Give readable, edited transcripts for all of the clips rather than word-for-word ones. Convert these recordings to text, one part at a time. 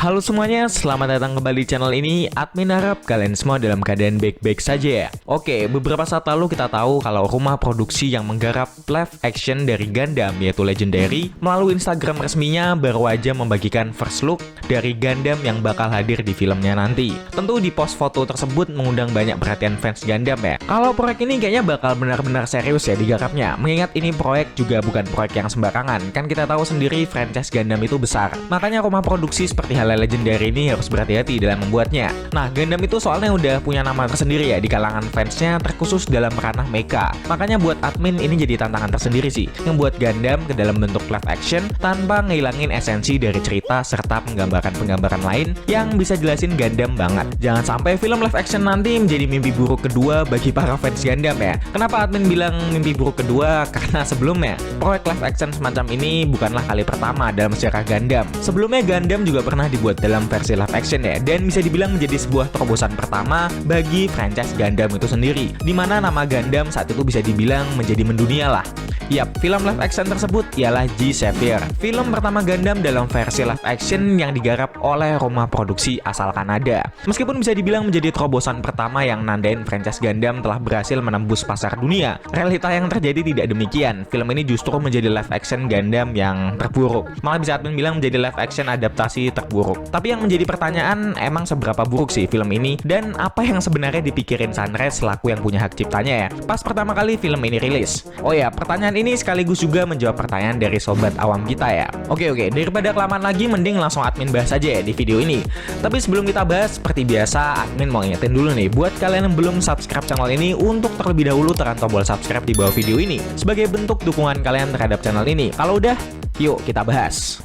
Halo semuanya, selamat datang kembali di channel ini. Admin harap kalian semua dalam keadaan baik-baik saja ya. Oke, beberapa saat lalu kita tahu kalau rumah produksi yang menggarap live action dari Gundam yaitu Legendary melalui Instagram resminya baru aja membagikan first look dari Gundam yang bakal hadir di filmnya nanti. Tentu di post foto tersebut mengundang banyak perhatian fans Gundam ya. Kalau proyek ini kayaknya bakal benar-benar serius ya digarapnya. Mengingat ini proyek juga bukan proyek yang sembarangan. Kan kita tahu sendiri franchise Gundam itu besar. Makanya rumah produksi seperti halnya Legendary ini harus berhati-hati dalam membuatnya. Nah, Gundam itu soalnya udah punya nama tersendiri ya di kalangan fansnya, terkhusus dalam ranah mecha. Makanya buat admin ini jadi tantangan tersendiri sih, membuat Gundam ke dalam bentuk live action tanpa ngilangin esensi dari cerita serta penggambaran-penggambaran lain yang bisa jelasin Gundam banget. Jangan sampai film live action nanti menjadi mimpi buruk kedua bagi para fans Gundam ya. Kenapa admin bilang mimpi buruk kedua? Karena sebelumnya proyek live action semacam ini bukanlah kali pertama dalam sejarah Gundam. Sebelumnya Gundam juga pernah dibuat dalam versi live action ya, dan bisa dibilang menjadi sebuah terobosan pertama bagi franchise Gundam itu sendiri, dimana nama Gundam saat itu bisa dibilang menjadi mendunia lah. Yap, film live action tersebut ialah G-Savior, film pertama Gundam dalam versi live action yang digarap oleh rumah produksi asal Kanada. Meskipun bisa dibilang menjadi terobosan pertama yang nandain franchise Gundam telah berhasil menembus pasar dunia, realita yang terjadi tidak demikian. Film ini justru menjadi live action Gundam yang terburuk. Malah bisa admin bilang menjadi live action adaptasi terburuk. Tapi yang menjadi pertanyaan, emang seberapa buruk sih film ini? Dan apa yang sebenarnya dipikirin Sunrise selaku yang punya hak ciptanya ya, pas pertama kali film ini rilis? Oh ya, pertanyaan ini sekaligus juga menjawab pertanyaan dari sobat awam kita ya. Oke, daripada kelamaan lagi, mending langsung admin bahas aja ya di video ini. Tapi sebelum kita bahas, seperti biasa, admin mau ingetin dulu nih, buat kalian yang belum subscribe channel ini, untuk terlebih dahulu tekan tombol subscribe di bawah video ini, sebagai bentuk dukungan kalian terhadap channel ini. Kalau udah, yuk kita bahas.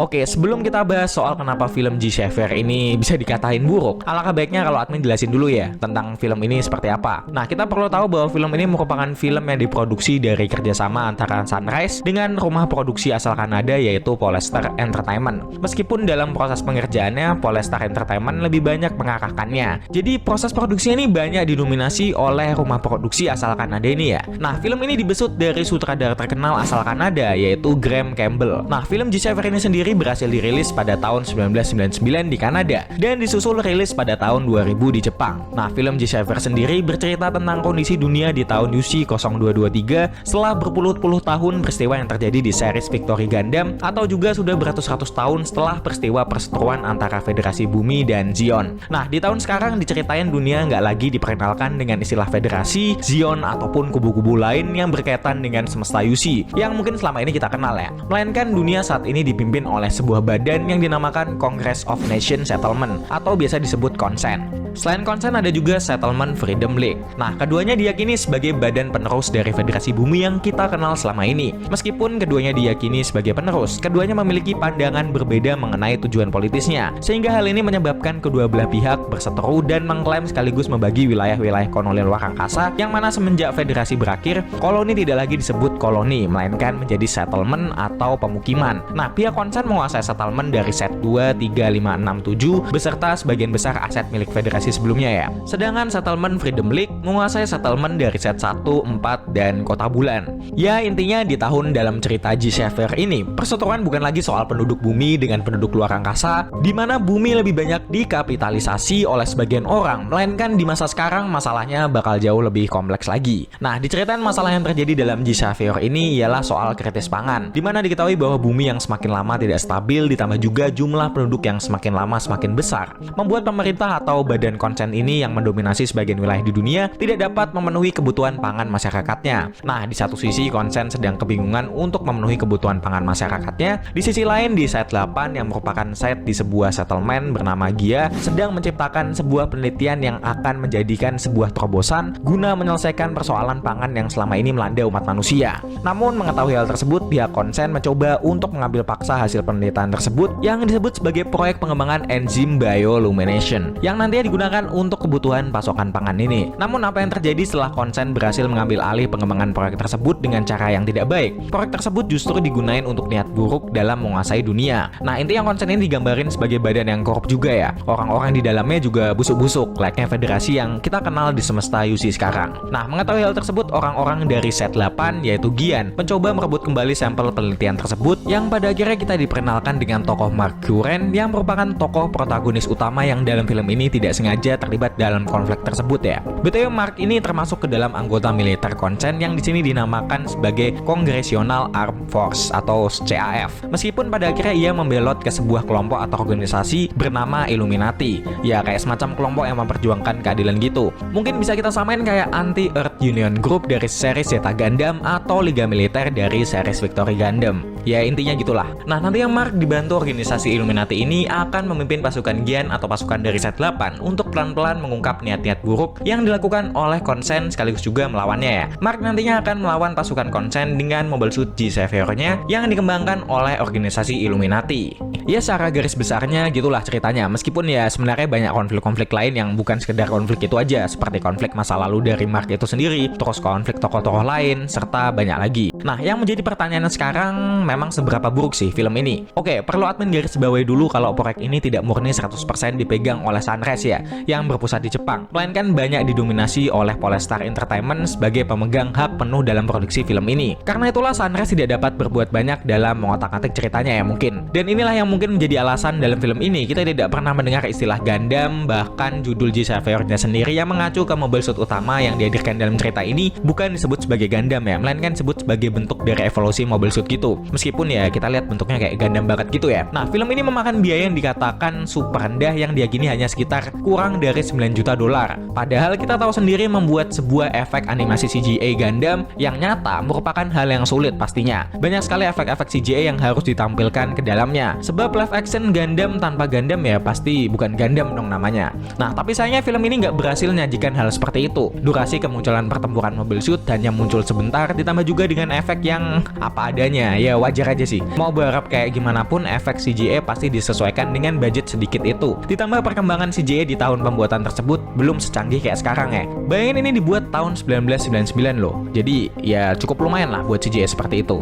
Oke, sebelum kita bahas soal kenapa film G-Savior ini bisa dikatain buruk, alangkah baiknya kalau admin jelasin dulu ya tentang film ini seperti apa. Nah, kita perlu tahu bahwa film ini merupakan film yang diproduksi dari kerjasama antara Sunrise dengan rumah produksi asal Kanada yaitu Polyester Entertainment. Meskipun dalam proses pengerjaannya Polyester Entertainment lebih banyak mengarahkannya. Jadi proses produksi ini banyak didominasi oleh rumah produksi asal Kanada ini ya. Nah, film ini dibesut dari sutradara terkenal asal Kanada yaitu Graham Campbell. Nah, film G-Savior ini sendiri berhasil dirilis pada tahun 1999 di Kanada dan disusul rilis pada tahun 2000 di Jepang. Nah, film G-Savior sendiri bercerita tentang kondisi dunia di tahun UC 0223 setelah berpuluh-puluh tahun peristiwa yang terjadi di series Victory Gundam, atau juga sudah beratus-ratus tahun setelah peristiwa perseteruan antara Federasi Bumi dan Zeon. Nah, di tahun sekarang diceritain dunia nggak lagi diperkenalkan dengan istilah Federasi, Zeon, ataupun kubu-kubu lain yang berkaitan dengan semesta UC yang mungkin selama ini kita kenal ya. Melainkan dunia saat ini dipimpin oleh sebuah badan yang dinamakan Congress of Nations Settlement atau biasa disebut Konsen. Selain Konsen ada juga Settlement Freedom League. Nah, keduanya diyakini sebagai badan penerus dari Federasi Bumi yang kita kenal selama ini. Meskipun keduanya diyakini sebagai penerus, keduanya memiliki pandangan berbeda mengenai tujuan politisnya, sehingga hal ini menyebabkan kedua belah pihak berseteru dan mengklaim sekaligus membagi wilayah-wilayah kolonial luar angkasa, yang mana semenjak Federasi berakhir, koloni tidak lagi disebut koloni, melainkan menjadi settlement atau pemukiman. Nah, pihak Konsen menguasai settlement dari set 2, 3, 5, 6, 7 beserta sebagian besar aset milik Federasi sebelumnya ya. Sedangkan Settlement Freedom League menguasai settlement dari set 1, 4, dan Kota Bulan. Ya, intinya di tahun dalam cerita G-Savior ini, perseteruan bukan lagi soal penduduk bumi dengan penduduk luar angkasa, di mana bumi lebih banyak dikapitalisasi oleh sebagian orang, melainkan di masa sekarang masalahnya bakal jauh lebih kompleks lagi. Nah, diceritain masalah yang terjadi dalam G-Savior ini ialah soal kritis pangan, di mana diketahui bahwa bumi yang semakin lama tidak stabil, ditambah juga jumlah penduduk yang semakin lama semakin besar, membuat pemerintah atau badan Konsen ini yang mendominasi sebagian wilayah di dunia tidak dapat memenuhi kebutuhan pangan masyarakatnya. Nah, di satu sisi Konsen sedang kebingungan untuk memenuhi kebutuhan pangan masyarakatnya, di sisi lain di set 8 yang merupakan set di sebuah settlement bernama Gia sedang menciptakan sebuah penelitian yang akan menjadikan sebuah terobosan guna menyelesaikan persoalan pangan yang selama ini melanda umat manusia. Namun mengetahui hal tersebut, pihak Konsen mencoba untuk mengambil paksa hasil penelitian tersebut yang disebut sebagai proyek pengembangan enzim bioluminescence yang nantinya digunakan digunakan untuk kebutuhan pasokan pangan ini. Namun apa yang terjadi setelah konsen berhasil mengambil alih pengembangan proyek tersebut dengan cara yang tidak baik? Proyek tersebut justru digunain untuk niat buruk dalam menguasai dunia. Nah, intinya konsen ini digambarin sebagai badan yang korup juga ya. Orang-orang di dalamnya juga busuk-busuk, layaknya federasi yang kita kenal di semesta UC sekarang. Nah, mengetahui hal tersebut, orang-orang dari set 8 yaitu Gian mencoba merebut kembali sampel penelitian tersebut, yang pada akhirnya kita diperkenalkan dengan tokoh Mark Curran yang merupakan tokoh protagonis utama yang dalam film ini tidak sengaja terlibat dalam konflik tersebut ya. BTW Mark ini termasuk ke dalam anggota militer konsen yang di sini dinamakan sebagai Congressional Armed Force atau CAF. Meskipun pada akhirnya ia membelot ke sebuah kelompok atau organisasi bernama Illuminati. Ya kayak semacam kelompok yang memperjuangkan keadilan gitu. Mungkin bisa kita samain kayak Anti-Earth Union Group dari series Zeta Gundam atau Liga Militer dari series Victory Gundam. Ya intinya gitulah. Nah, nanti yang Mark dibantu organisasi Illuminati ini akan memimpin pasukan Gian atau pasukan dari set 8 untuk pelan-pelan mengungkap niat-niat buruk yang dilakukan oleh konsen sekaligus juga melawannya ya. Mark nantinya akan melawan pasukan konsen dengan Mobile Suit G-Savior-nya yang dikembangkan oleh organisasi Illuminati. Ya secara garis besarnya gitulah ceritanya. Meskipun ya sebenarnya banyak konflik-konflik lain yang bukan sekedar konflik itu aja, seperti konflik masa lalu dari Mark itu sendiri, terus konflik tokoh-tokoh lain, serta banyak lagi. Nah, yang menjadi pertanyaan sekarang, memang seberapa buruk sih film ini? Oke, perlu admin garis bawahi dulu kalau proyek ini tidak murni 100% dipegang oleh Sunrise ya, yang berpusat di Jepang, melainkan banyak didominasi oleh Polestar Entertainment sebagai pemegang hak penuh dalam produksi film ini. Karena itulah Sunrise tidak dapat berbuat banyak dalam mengotak-atik ceritanya ya mungkin. Dan inilah yang mungkin menjadi alasan dalam film ini kita tidak pernah mendengar istilah Gundam, bahkan judul G-Savior-nya sendiri yang mengacu ke Mobile Suit utama yang dihadirkan dalam cerita ini bukan disebut sebagai Gundam ya, melainkan disebut sebagai bentuk dari evolusi Mobile Suit gitu. Meskipun ya kita lihat bentuknya kayak Gundam banget gitu ya. Nah, film ini memakan biaya yang dikatakan super rendah yang diyakini hanya sekitar kurang dari 9 juta dolar. Padahal kita tahu sendiri membuat sebuah efek animasi CGI Gundam yang nyata merupakan hal yang sulit pastinya. Banyak sekali efek-efek CGI yang harus ditampilkan ke dalamnya. Sebab live action Gundam tanpa Gundam ya pasti bukan Gundam dong namanya. Nah, tapi sayangnya film ini nggak berhasil menyajikan hal seperti itu. Durasi kemunculan pertempuran Mobile Suit hanya muncul sebentar, ditambah juga dengan efek yang apa adanya. Ya wajar aja sih. Mau berharap kayak gimana pun efek CGI pasti disesuaikan dengan budget sedikit itu. Ditambah perkembangan CGI di tahun pembuatan tersebut belum secanggih kayak sekarang ya. Bayangin ini dibuat tahun 1999 loh. Jadi ya cukup lumayan lah buat CGI seperti itu.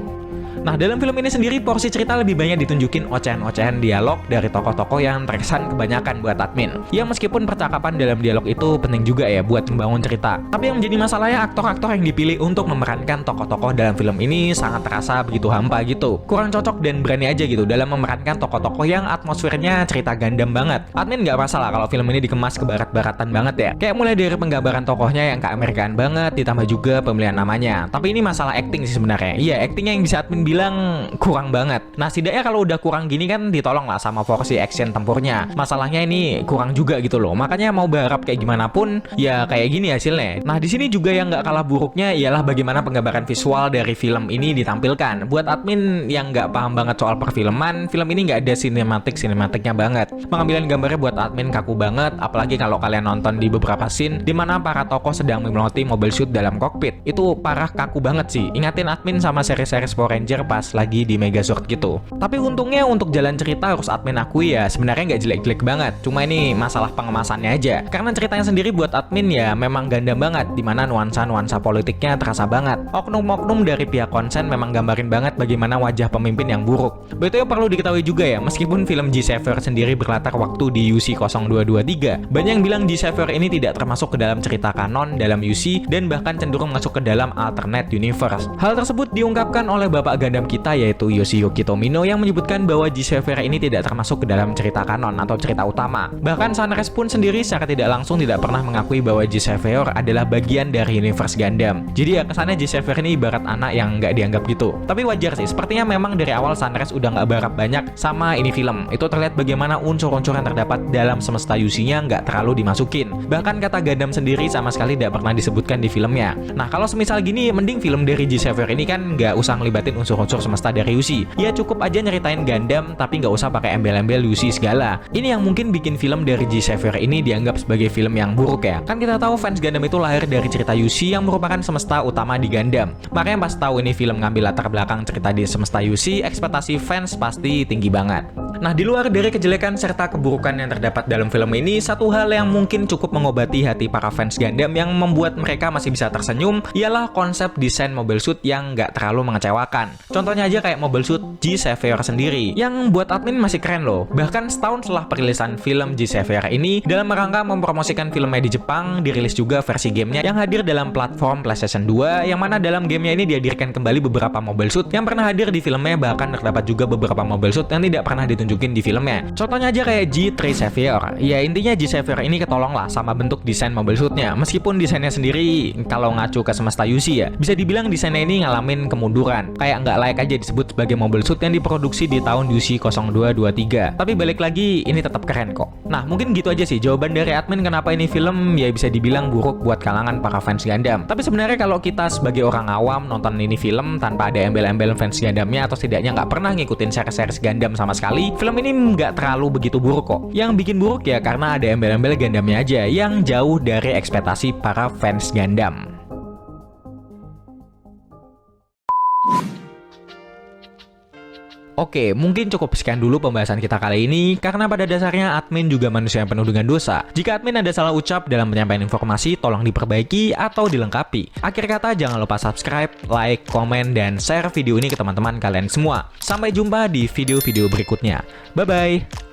Nah, dalam film ini sendiri porsi cerita lebih banyak ditunjukin ocehan-ocehan dialog dari tokoh-tokoh yang terkesan kebanyakan buat admin. Ya meskipun percakapan dalam dialog itu penting juga ya buat membangun cerita. Tapi yang menjadi masalahnya aktor-aktor yang dipilih untuk memerankan tokoh-tokoh dalam film ini sangat terasa begitu hampa gitu. Kurang cocok dan berani aja gitu dalam memerankan tokoh-tokoh yang atmosfernya cerita Gundam banget. Admin nggak masalah kalau film ini dikemas ke barat-baratan banget ya. Kayak mulai dari penggambaran tokohnya yang keamerikaan banget, ditambah juga pemilihan namanya. Tapi ini masalah acting sih sebenarnya. Iya, actingnya yang bisa admin bilang kurang banget. Nah, setidaknya kalau udah kurang gini kan ditolong lah sama porsi action tempurnya. Masalahnya ini kurang juga gitu loh. Makanya mau berharap kayak gimana pun ya kayak gini hasilnya. Nah, di sini juga yang nggak kalah buruknya ialah bagaimana penggambaran visual dari film ini ditampilkan. Buat admin yang nggak paham banget soal perfilman, film ini nggak ada sinematiknya banget. Pengambilan gambarnya buat admin kaku banget, apalagi kalau kalian nonton di beberapa scene di mana para tokoh sedang melewati Mobile Suit dalam kokpit. Itu parah kaku banget sih. Ingatin admin sama seri-seri Power Ranger pas lagi di Megazord gitu. Tapi untungnya untuk jalan cerita harus admin akui ya sebenarnya nggak jelek-jelek banget. Cuma ini masalah pengemasannya aja. Karena ceritanya sendiri buat admin ya memang Gundam banget, dimana nuansa-nuansa politiknya terasa banget. Oknum-oknum dari pihak konsen memang gambarin banget bagaimana wajah pemimpin yang buruk. Betul perlu diketahui juga ya, meskipun film G-Savior sendiri berlatar waktu di UC 0223, banyak yang bilang G-Savior ini tidak termasuk ke dalam cerita kanon dalam UC dan bahkan cenderung masuk ke dalam alternate universe. Hal tersebut diungkapkan oleh bapak Gundam kita yaitu Yoshiyuki Tomino yang menyebutkan bahwa G-Savior ini tidak termasuk ke dalam cerita kanon atau cerita utama. Bahkan Sunrise pun sendiri secara tidak langsung tidak pernah mengakui bahwa G-Savior adalah bagian dari universe Gundam. Jadi ya kesannya G-Savior ini ibarat anak yang nggak dianggap gitu. Tapi wajar sih, sepertinya memang dari awal Sunrise udah nggak berharap banyak sama ini film. Itu terlihat bagaimana unsur-unsur yang terdapat dalam semesta UC-nya nggak terlalu dimasukin. Bahkan kata Gundam sendiri sama sekali tidak pernah disebutkan di filmnya. Nah kalau semisal gini, mending film dari G-Savior ini kan nggak usah ngelibatin unsur-unsur semesta dari UC. Ya cukup aja nyeritain Gundam tapi nggak usah pakai embel-embel UC segala. Ini yang mungkin bikin film dari G-Savior ini dianggap sebagai film yang buruk ya. Kan kita tahu fans Gundam itu lahir dari cerita UC yang merupakan semesta utama di Gundam. Makanya pas tahu ini film ngambil latar belakang cerita di semesta UC, ekspektasi fans pasti tinggi banget. Nah, di luar dari kejelekan serta keburukan yang terdapat dalam film ini, satu hal yang mungkin cukup mengobati hati para fans Gundam yang membuat mereka masih bisa tersenyum ialah konsep desain mobile suit yang nggak terlalu mengecewakan. Contohnya aja kayak mobile suit G-Savior sendiri, yang buat admin masih keren loh. Bahkan setahun setelah perilisan film G-Savior ini, dalam rangka mempromosikan filmnya di Jepang, dirilis juga versi gamenya yang hadir dalam platform PlayStation 2, yang mana dalam gamenya ini dihadirkan kembali beberapa mobile suit yang pernah hadir di filmnya, bahkan terdapat juga beberapa mobile suit yang tidak pernah ditunjukin di filmnya. Contohnya aja kayak G3 Savior. Ya intinya G-Savior ini ketolong lah sama bentuk desain mobile suitnya. Meskipun desainnya sendiri kalau ngacu ke semesta UC ya, bisa dibilang desainnya ini ngalamin kemunduran. Kayak nggak layak aja disebut sebagai mobile suit yang diproduksi di tahun UC 0223. Tapi balik lagi, ini tetap keren kok. Nah, mungkin gitu aja sih jawaban dari admin kenapa ini film ya bisa dibilang buruk buat kalangan para fans Gundam. Tapi sebenarnya kalau kita sebagai orang awam nonton ini film tanpa ada embel-embel fans Gundamnya, atau setidaknya nggak pernah ngikutin series-series Gundam sama sekali, film ini nggak terlalu begitu buruk kok. Yang bikin buruk ya karena ada embel-embel Gundamnya aja yang jauh dari ekspektasi para fans Gundam. Oke, mungkin cukup sekian dulu pembahasan kita kali ini, karena pada dasarnya admin juga manusia yang penuh dengan dosa. Jika admin ada salah ucap dalam penyampaian informasi, tolong diperbaiki atau dilengkapi. Akhir kata, jangan lupa subscribe, like, komen, dan share video ini ke teman-teman kalian semua. Sampai jumpa di video-video berikutnya. Bye-bye!